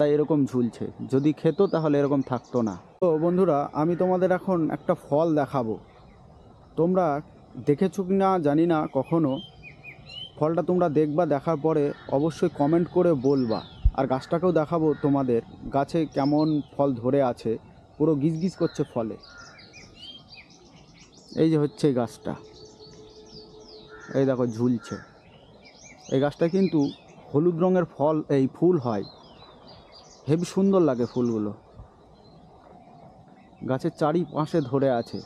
তাই এরকম ঝুলছে, যদি খেত তাহলে এরকম থাকতো না। তো বন্ধুরা, আমি তোমাদের এখন একটা ফল দেখাবো। তোমরা দেখেছো কি না জানি না কখনো। ফলটা তোমরা দেখবা, দেখার পরে অবশ্যই কমেন্ট করে বলবা। আর গাছটাকেও দেখাবো তোমাদের, গাছে কেমন ফল ধরে আছে, পুরো গিজগিজ করছে ফলে। এই যে হচ্ছে এই গাছটা, এই দেখো ঝুলছে। এই গাছটা কিন্তু হলুদ রঙের ফল, এই ফুল হয়, হেবি সুন্দর লাগে ফুলগুলো। গাছের চারিপাশে ধরে আছে,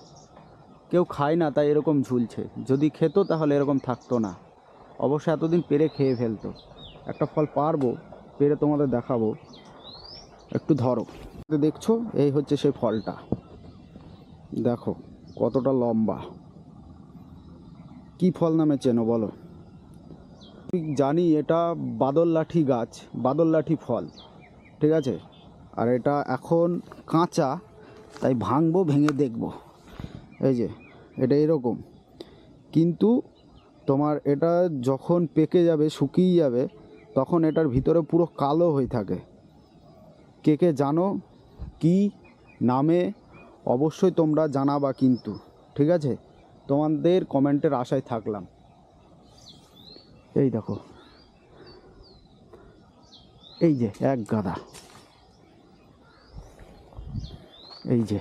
কেউ খায় না তাই এরকম ঝুলছে, যদি খেত তাহলে এরকম থাকতো না। অবশ্য এতদিন পেরে খেয়ে ফেলতো। একটা ফল পারবো, পেরে তোমাদের দেখাবো, একটু ধরো। দেখছো, এই হচ্ছে সেই ফলটা, দেখো কতটা লম্বা। কি ফল নামে চেনো বলো? জানি এটা বাদল লাঠি গাছ, বাদল লাঠি ফল, ঠিক আছে। আর এটা এখন কাঁচা, তাই ভাঙবো, ভেঙে দেখবো। এই যে এটা এরকম, কিন্তু তোমার এটা যখন পেকে যাবে, শুকিয়ে যাবে, তখন এটার ভিতরে পুরো কালো হয়ে থাকে। কে কে জানো কি নামে অবশ্যই তোমরা জানাবা কিন্তু, ঠিক আছে। তোমাদের কমেন্টের আশায় থাকলাম। এই দেখো, এই যে এক গাদা, এই যে